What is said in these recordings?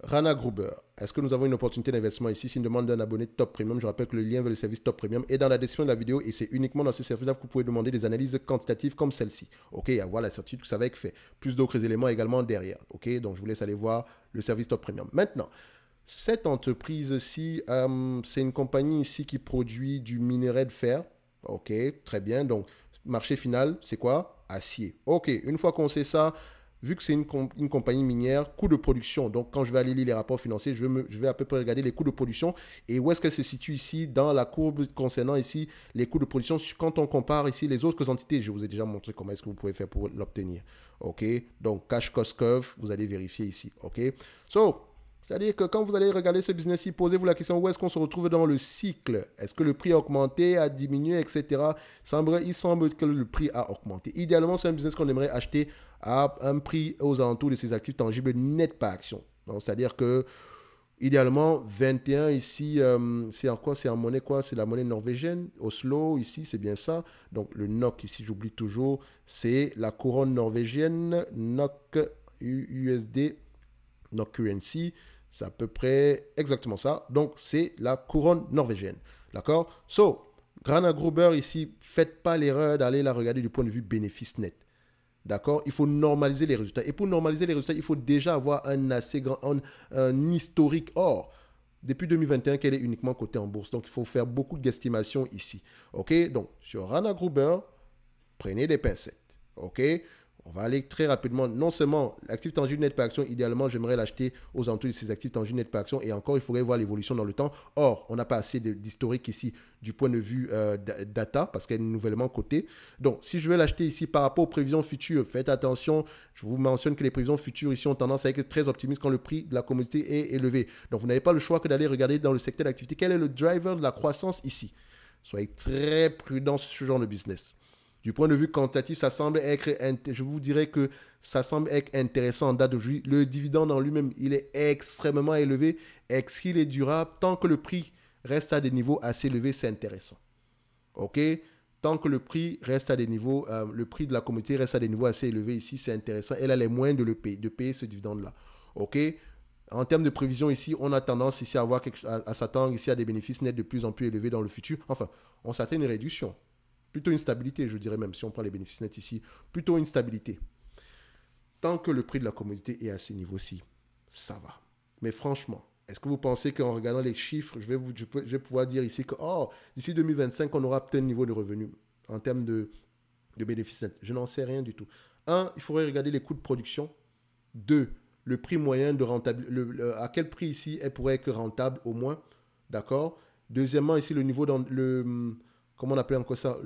Rana Gruber, est-ce que nous avons une opportunité d'investissement ici? C'est une demande d'un abonné Top Premium. Je rappelle que le lien vers le service Top Premium est dans la description de la vidéo et c'est uniquement dans ce service-là que vous pouvez demander des analyses quantitatives comme celle-ci. Ok, avoir la certitude que ça va être fait. Plus d'autres éléments également derrière. Ok, donc je vous laisse aller voir le service Top Premium. Maintenant, cette entreprise-ci, c'est une compagnie ici qui produit du minerai de fer. Ok, très bien. Donc, marché final, c'est quoi? Acier. Ok, une fois qu'on sait ça, vu que c'est une compagnie minière, coût de production. Donc, quand je vais aller lire les rapports financiers, je vais à peu près regarder les coûts de production et où est-ce qu'elle se situe ici dans la courbe concernant ici les coûts de production quand on compare ici les autres entités. Je vous ai déjà montré comment est-ce que vous pouvez faire pour l'obtenir. OK? Donc, cash cost curve, vous allez vérifier ici. OK? So, c'est-à-dire que quand vous allez regarder ce business-ci, posez-vous la question où est-ce qu'on se retrouve dans le cycle? Est-ce que le prix a augmenté, a diminué, etc. Il semble que le prix a augmenté. Idéalement, c'est un business qu'on aimerait acheter à un prix aux alentours de ses actifs tangibles net par action. C'est-à-dire que, idéalement, 21 ici, c'est en quoi? C'est en monnaie quoi? C'est la monnaie norvégienne. Oslo, ici, c'est bien ça. Donc, le NOK, ici, j'oublie toujours, c'est la couronne norvégienne, NOK USD, NOK currency. C'est à peu près exactement ça. Donc, c'est la couronne norvégienne. D'accord? So, Rana Gruber ici, faites pas l'erreur d'aller la regarder du point de vue bénéfice net. D'accord? Il faut normaliser les résultats. Et pour normaliser les résultats, il faut déjà avoir un assez grand un historique. Or, depuis 2021, qu'elle est uniquement cotée en bourse. Donc, il faut faire beaucoup d'estimations ici. OK? Donc, sur Rana Gruber, prenez des pincettes. OK? On va aller très rapidement. Non seulement l'actif tangible net par action, idéalement, j'aimerais l'acheter aux alentours de ces actifs tangibles net par action. Et encore, il faudrait voir l'évolution dans le temps. Or, on n'a pas assez d'historique ici du point de vue data parce qu'elle est nouvellement cotée. Donc, si je vais l'acheter ici par rapport aux prévisions futures, faites attention. Je vous mentionne que les prévisions futures ici ont tendance à être très optimistes quand le prix de la commodité est élevé. Donc, vous n'avez pas le choix que d'aller regarder dans le secteur d'activité quel est le driver de la croissance ici. Soyez très prudents sur ce genre de business. Du point de vue quantitatif, ça semble être, je vous dirais que ça semble être intéressant en date d'aujourd'hui. Le dividende en lui-même, il est extrêmement élevé. Est-ce qu'il est durable? Tant que le prix reste à des niveaux assez élevés, c'est intéressant. OK? Tant que le prix reste à des niveaux, le prix de la commodité reste à des niveaux assez élevés ici, c'est intéressant. Elle a les moyens de payer ce dividende-là. OK? En termes de prévision ici, on a tendance ici à s'attendre ici à des bénéfices nets de plus en plus élevés dans le futur. Enfin, on s'attend à une réduction. Plutôt une stabilité, je dirais même, si on prend les bénéfices nets ici. Plutôt une stabilité. Tant que le prix de la commodité est à ces niveaux-ci, ça va. Mais franchement, est-ce que vous pensez qu'en regardant les chiffres, je vais pouvoir dire ici que d'ici 2025, on aura peut-être un niveau de revenu en termes de bénéfices nets? Je n'en sais rien du tout. Un, il faudrait regarder les coûts de production. Deux, le prix moyen de rentabilité. À quel prix ici elle pourrait être rentable au moins. D'accord? Deuxièmement, ici, le niveau dans le... Comment on appelle encore ça?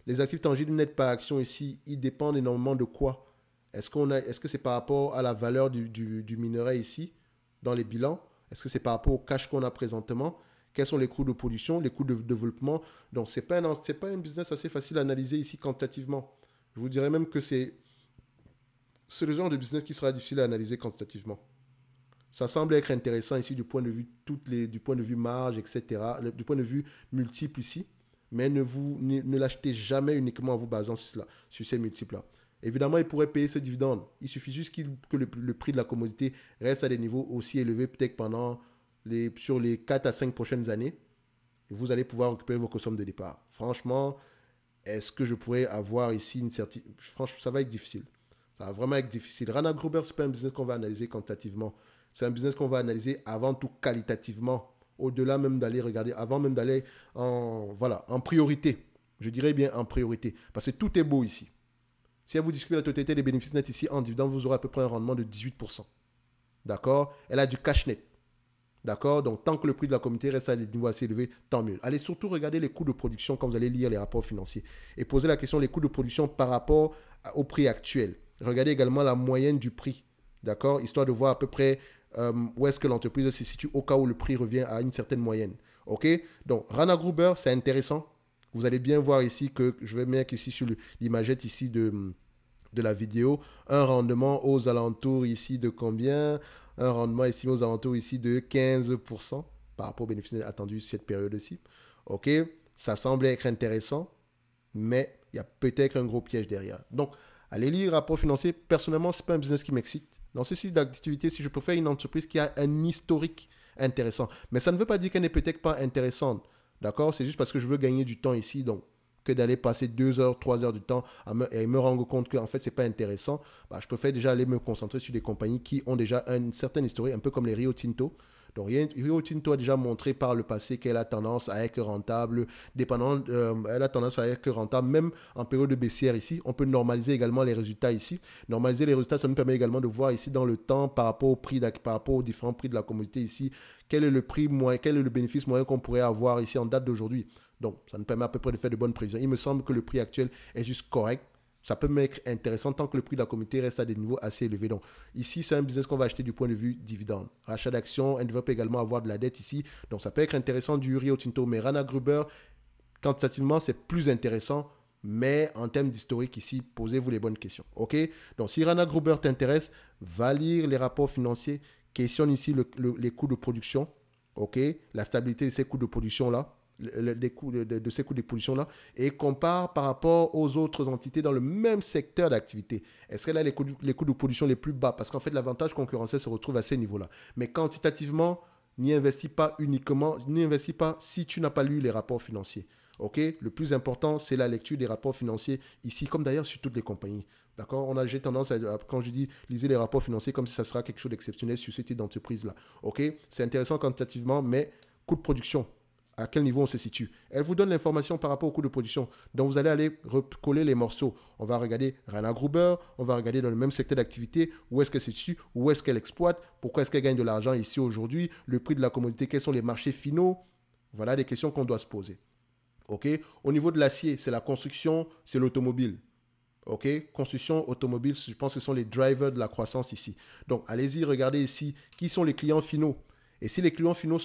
Les actifs tangibles nets par action ici, ils dépendent énormément de quoi? Est-ce que c'est par rapport à la valeur du minerai ici, dans les bilans? Est-ce que c'est par rapport au cash qu'on a présentement? Quels sont les coûts de production, les coûts de développement? Donc, ce n'est pas un business assez facile à analyser ici quantitativement. Je vous dirais même que c'est le genre de business qui sera difficile à analyser quantitativement. Ça semble être intéressant ici du point de vue du point de vue marge, etc., du point de vue multiple ici, mais ne l'achetez jamais uniquement en vous basant sur ces multiples-là. Évidemment, il pourrait payer ce dividende. Il suffit juste que le prix de la commodité reste à des niveaux aussi élevés, peut-être sur les 4 à 5 prochaines années, et vous allez pouvoir récupérer vos sommes de départ. Franchement, est-ce que je pourrais avoir ici une certitude? Franchement, ça va être difficile. Ça va vraiment être difficile. Rana Gruber, ce n'est pas un business qu'on va analyser quantitativement. C'est un business qu'on va analyser avant tout qualitativement. Au-delà même d'aller regarder, avant même d'aller en priorité. Je dirais bien en priorité. Parce que tout est beau ici. Si elle vous discute la totalité des bénéfices nets ici en dividende, vous aurez à peu près un rendement de 18%. D'accord? Elle a du cash net. D'accord? Donc, tant que le prix de la communauté reste à des niveaux assez élevés, tant mieux. Allez surtout regarder les coûts de production quand vous allez lire les rapports financiers. Et posez la question, les coûts de production par rapport au prix actuel. Regardez également la moyenne du prix. D'accord? Histoire de voir à peu près où est-ce que l'entreprise se situe au cas où le prix revient à une certaine moyenne. OK? Donc, Rana Gruber, c'est intéressant. Vous allez bien voir ici que je vais mettre ici sur l'imagette ici de la vidéo, un rendement aux alentours ici de combien? Un rendement estimé aux alentours ici de 15% par rapport aux bénéfices attendus cette période-ci. OK? Ça semble être intéressant, mais il y a peut-être un gros piège derrière. Donc, allez lire le rapport financier. Personnellement, ce n'est pas un business qui m'excite. Dans ce site d'activité, si je préfère une entreprise qui a un historique intéressant. Mais ça ne veut pas dire qu'elle n'est peut-être pas intéressante. D'accord? C'est juste parce que je veux gagner du temps ici. Donc, que d'aller passer 2 heures, 3 heures du temps et me rendre compte qu'en fait, ce n'est pas intéressant, bah, je préfère déjà aller me concentrer sur des compagnies qui ont déjà une certaine historique, un peu comme les Rio Tinto. Donc, Rio Tinto a déjà montré par le passé qu'elle a tendance à être rentable, elle a tendance à être rentable, même en période de baissière ici. On peut normaliser également les résultats ici. Normaliser les résultats, ça nous permet également de voir ici dans le temps, par rapport au prix, par rapport aux différents prix de la commodité ici, quel est le prix moyen, quel est le bénéfice moyen qu'on pourrait avoir ici en date d'aujourd'hui. Donc, ça nous permet à peu près de faire de bonnes prévisions. Il me semble que le prix actuel est juste correct. Ça peut m'être intéressant tant que le prix de la commodité reste à des niveaux assez élevés. Donc, ici, c'est un business qu'on va acheter du point de vue dividende. Rachat d'actions, on peut également avoir de la dette ici. Donc, ça peut être intéressant du Rio Tinto. Mais Rana Gruber, quantitativement, c'est plus intéressant. Mais en termes d'historique ici, posez-vous les bonnes questions. OK? Donc, si Rana Gruber t'intéresse, va lire les rapports financiers. Questionne ici les coûts de production. OK? La stabilité de ces coûts de production-là. Des coûts de ces coûts de production-là et compare par rapport aux autres entités dans le même secteur d'activité. Est-ce qu'elle a les coûts de production les plus bas? Parce qu'en fait, l'avantage concurrentiel se retrouve à ces niveaux-là. Mais quantitativement, n'y investis pas uniquement, n'y investis pas si tu n'as pas lu les rapports financiers. OK? Le plus important, c'est la lecture des rapports financiers ici, comme d'ailleurs sur toutes les compagnies. D'accord? J'ai tendance à, quand je dis lisez les rapports financiers, comme si ça sera quelque chose d'exceptionnel sur ce type d'entreprise-là. OK? C'est intéressant quantitativement, mais coût de production. À quel niveau on se situe. Elle vous donne l'information par rapport au coût de production. Donc, vous allez aller recoller les morceaux. On va regarder Rana Gruber, on va regarder dans le même secteur d'activité, où est-ce qu'elle se situe, où est-ce qu'elle exploite, pourquoi est-ce qu'elle gagne de l'argent ici aujourd'hui, le prix de la commodité, quels sont les marchés finaux. Voilà des questions qu'on doit se poser. OK? Au niveau de l'acier, c'est la construction, c'est l'automobile. OK? Construction automobile, je pense que ce sont les drivers de la croissance ici. Donc, allez-y, regardez ici, qui sont les clients finaux. Et si les clients finaux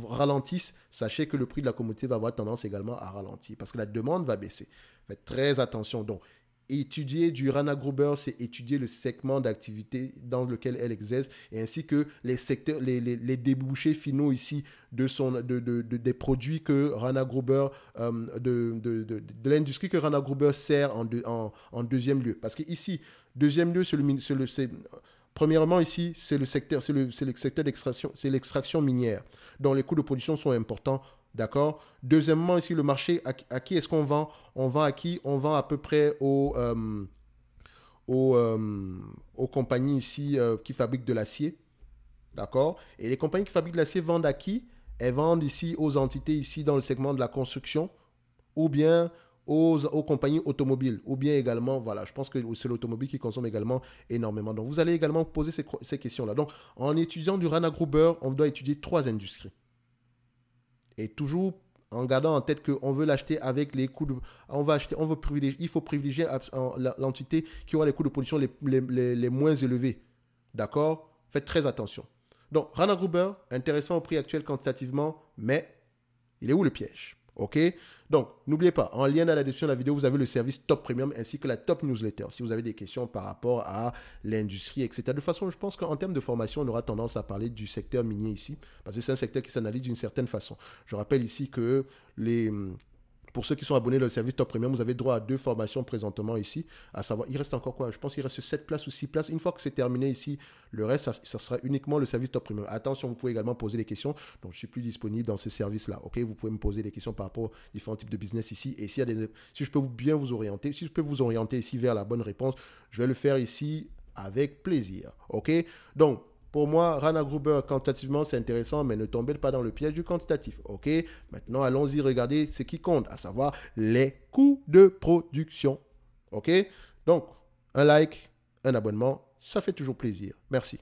ralentissent, sachez que le prix de la commodité va avoir tendance également à ralentir parce que la demande va baisser. Faites très attention. Donc, étudier du Rana Gruber, c'est étudier le segment d'activité dans lequel elle exerce et ainsi que les secteurs, les débouchés finaux ici des produits que Rana Gruber, de l'industrie que Rana Gruber sert en deuxième lieu. Parce que ici, deuxième lieu, premièrement, ici, c'est le secteur d'extraction, c'est l'extraction minière, dont les coûts de production sont importants, d'accord? Deuxièmement, ici, le marché, à qui est-ce qu'on vend? On vend à qui? On vend à peu près aux compagnies ici qui fabriquent de l'acier, d'accord? Et les compagnies qui fabriquent de l'acier vendent à qui? Elles vendent ici aux entités ici dans le segment de la construction, ou bien aux compagnies automobiles, ou bien également, voilà, je pense que c'est l'automobile qui consomme également énormément. Donc, vous allez également poser ces questions-là. Donc, en étudiant du Rana Gruber, on doit étudier 3 industries. Et toujours en gardant en tête qu'on veut l'acheter avec les coûts de... il faut privilégier l'entité qui aura les coûts de production les moins élevés. D'accord? Faites très attention. Donc, Rana Gruber, intéressant au prix actuel quantitativement, mais il est où le piège? OK? Donc, n'oubliez pas, en lien dans la description de la vidéo, vous avez le service Top Premium ainsi que la Top Newsletter. Si vous avez des questions par rapport à l'industrie, etc. De toute façon, je pense qu'en termes de formation, on aura tendance à parler du secteur minier ici, parce que c'est un secteur qui s'analyse d'une certaine façon. Je rappelle ici que pour ceux qui sont abonnés dans le service Top Premium, vous avez droit à 2 formations présentement ici. À savoir, il reste encore quoi? Je pense qu'il reste 7 places ou 6 places. Une fois que c'est terminé ici, le reste, ça sera uniquement le service Top Premium. Attention, vous pouvez également poser des questions. Donc, je ne suis plus disponible dans ce service-là. OK? Vous pouvez me poser des questions par rapport aux différents types de business ici. Et si je peux bien vous orienter, si je peux vous orienter ici vers la bonne réponse, je vais le faire ici avec plaisir. OK? Donc, pour moi, Rana Gruber, quantitativement, c'est intéressant, mais ne tombez pas dans le piège du quantitatif. OK? Maintenant, allons-y regarder ce qui compte, à savoir les coûts de production. OK? Donc, un like, un abonnement, ça fait toujours plaisir. Merci.